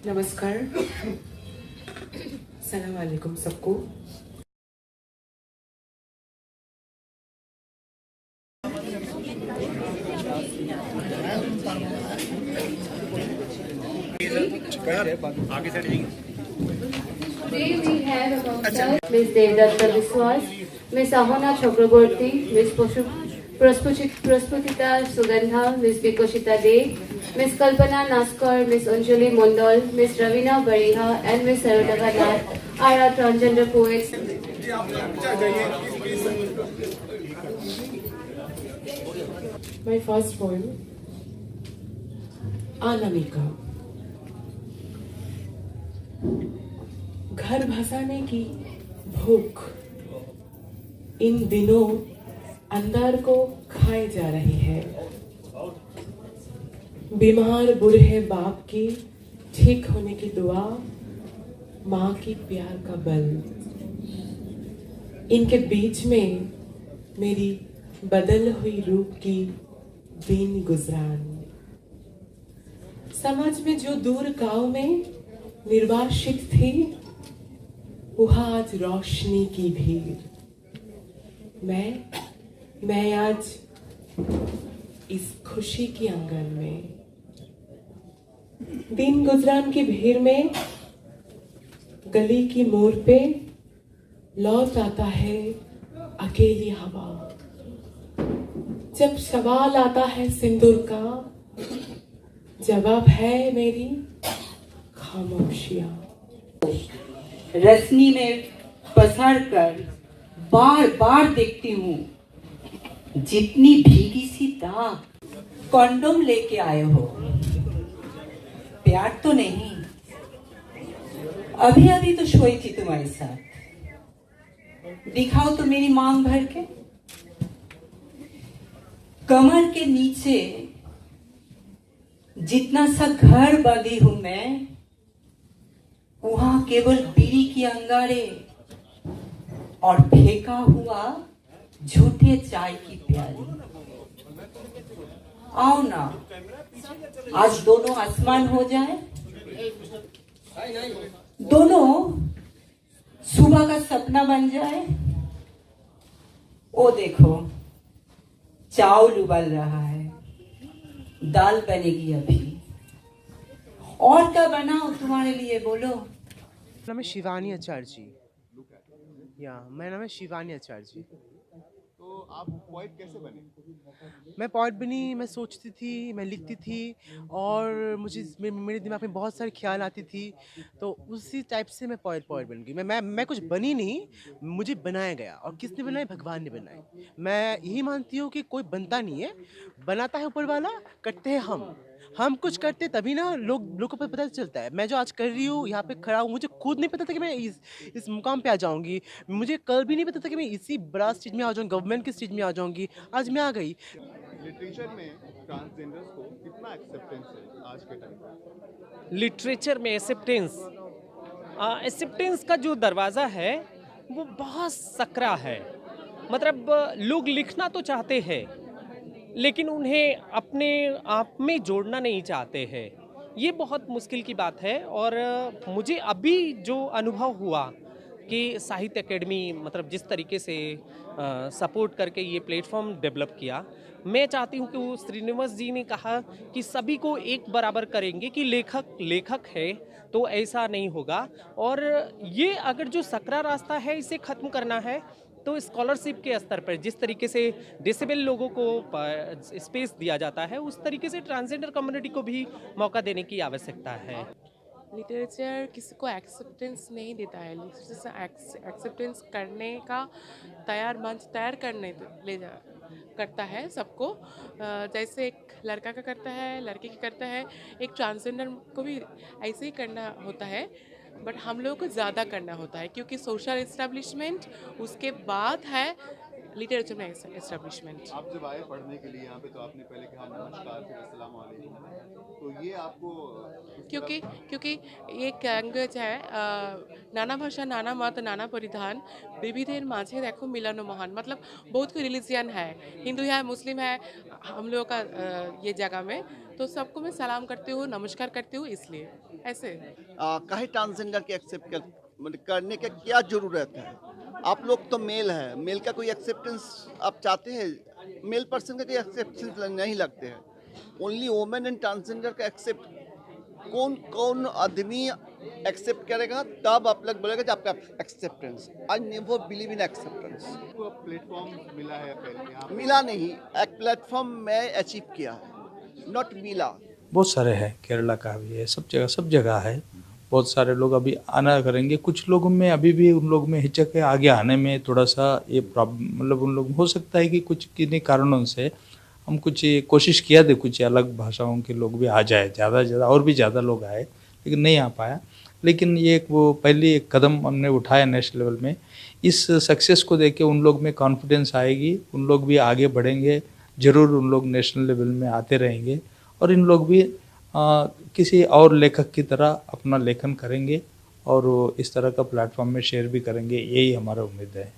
नमस्कार, सलाम वालेकुम सबको। Today we have amongst us Ms. Devdatta Biswas, Ms. Ahona Chakraborty, Ms. Prasputita Sugandha, Ms. Bikoshita De, Ms. Kalpana Naskar, Ms. Anjali Mondal, Ms. Ravina Bariha, and Ms. Sarunava Nath are our transgender poets. My first poem, Anamika. घर भसाने की भूख इन दिनों अंदर को खाए जा रही है। बीमार बूढ़े बाप की ठीक होने की दुआ, माँ की प्यार का बल, इनके बीच में मेरी बदल हुई रूप की दिन गुजरान। समाज में जो दूर गांव में निर्वासित थी, वहाँ आज रोशनी की भीड़। मैं आज इस खुशी की आंगन में, दिन गुजरान की भीड़ में, गली की मोड़ पे लौट आता है अकेली हवा। जब सवाल आता है सिंदूर का, जवाब है मेरी खामोशियां। रसनी में पसर कर बार बार देखती हूँ, जितनी भीगी सी दाग। कॉन्डोम लेके आए हो, प्यार तो नहीं। अभी अभी तो सोई थी तुम्हारे साथ, दिखाओ तो मेरी मांग भर के। कमर के नीचे जितना सा घर बांधी हूं मैं, वहां केवल बीड़ी की अंगारे और फेंका हुआ झूठे चाय की प्याली। आओ ना, आज दोनों आसमान हो जाए, दोनों सुबह का सपना बन जाए। ओ देखो, चावल उबल रहा है, दाल बनेगी अभी। और क्या बनाओ तुम्हारे लिए, बोलो। नाम है शिवानी आचार्य जी। मेरा नाम है शिवानी आचार्य जी। तो आप पोएट कैसे बने? मैं पोएट बनी, मैं सोचती थी, मैं लिखती थी और मेरे दिमाग में बहुत सारे ख्याल आती थी, तो उसी टाइप से मैं पोएट बन गई। मैं कुछ बनी नहीं, मुझे बनाया गया। और किसने बनाया? भगवान ने बनाई। मैं यही मानती हूँ कि कोई बनता नहीं है, बनाता है ऊपर वाला, करते हैं हम कुछ करते तभी ना लोगों को पता चलता है। मैं जो आज कर रही हूँ, यहाँ पे खड़ा हूँ, मुझे खुद नहीं पता था कि मैं इस मुकाम पे आ जाऊंगी। मुझे कल भी नहीं पता था कि मैं इसी बड़ा स्टेज में आ जाऊंगी, गवर्नमेंट की स्टेज में आ जाऊंगी। आज मैं आ गई। लिटरेचर में ट्रांसजेंडर्स को कितना एक्सेप्टेंस है आज के टाइम पे? लिटरेचर में एक्सेप्टेंस का जो दरवाज़ा है वो बहुत सकरा है। मतलब लोग लिखना तो चाहते हैं, लेकिन उन्हें अपने आप में जोड़ना नहीं चाहते हैं। ये बहुत मुश्किल की बात है। और मुझे अभी जो अनुभव हुआ कि साहित्य एकेडमी मतलब जिस तरीके से सपोर्ट करके ये प्लेटफॉर्म डेवलप किया, मैं चाहती हूँ कि वो श्रीनिवास जी ने कहा कि सभी को एक बराबर करेंगे, कि लेखक है तो ऐसा नहीं होगा। और ये अगर जो सकरा रास्ता है इसे ख़त्म करना है, तो स्कॉलरशिप के स्तर पर जिस तरीके से डिसेबल लोगों को स्पेस दिया जाता है, उस तरीके से ट्रांसजेंडर कम्युनिटी को भी मौका देने की आवश्यकता है। लिटरेचर किसी को एक्सेप्टेंस नहीं देता है। लिटरेचर एक्सेप्टेंस करने का मंच तैयार करता है सबको। जैसे एक लड़का का करता है, लड़के की करता है, एक ट्रांसजेंडर को भी ऐसे ही करना होता है। बट हम लोगों को ज़्यादा करना होता है, क्योंकि सोशल इस्टेब्लिशमेंट उसके बाद है लिटरेचर में एस्टेब्लिशमेंट। आप जब आए पढ़ने के लिए यहाँ पे तो आपने पहले कहा नमस्कार फिर अस्सलाम वालेकुम, तो ये आपको क्योंकि ये लैंग्वेज है नाना भाषा नाना मत नाना परिधान विविधेर माझे देखो मिलानो महान, मतलब बहुत कोई रिलीजियन है, हिंदू है मुस्लिम है हम लोगों का ये जगह में, तो सबको मैं सलाम करती हूँ नमस्कार करती हूँ, इसलिए ऐसे। काहे ट्रांसजेंडर के एक्सेप्ट मतलब करने की क्या ज़रूरत है? आप लोग तो मेल है, मेल का कोई एक्सेप्टेंस आप चाहते हैं? मेल पर्सन का कोई एक्सेप्टेंस नहीं लगते हैं, ओनली वुमेन एंड ट्रांसजेंडर का एक्सेप्ट कौन आदमी एक्सेप्ट करेगा तब आप लोग बोलेगा कि आपका acceptance. I never believe in acceptance. आपको प्लेटफॉर्म मिला है पहले यहाँ पे? मिला नहीं, एक प्लेटफॉर्म मैं अचीव किया है, नॉट मिला। बहुत सारे हैं, केरला का भी है, सब जगह है। बहुत सारे लोग अभी आना करेंगे, कुछ लोगों में अभी भी उन लोगों में हिचक है आगे आने में, थोड़ा सा ये प्रॉब्लम, मतलब उन लोग हो सकता है कि कुछ किन्हीं कारणों से हम कुछ कोशिश किया थे कुछ अलग भाषाओं के लोग भी आ जाए, ज़्यादा से ज़्यादा और भी ज़्यादा लोग आए, लेकिन नहीं आ पाया। लेकिन ये वो पहली एक कदम हमने उठाया नेशनल लेवल में, इस सक्सेस को देख के उन लोग में कॉन्फिडेंस आएगी, उन लोग भी आगे बढ़ेंगे, ज़रूर उन लोग नेशनल लेवल में आते रहेंगे और इन लोग भी किसी और लेखक की तरह अपना लेखन करेंगे और इस तरह का प्लेटफॉर्म में शेयर भी करेंगे, यही हमारा उम्मीद है।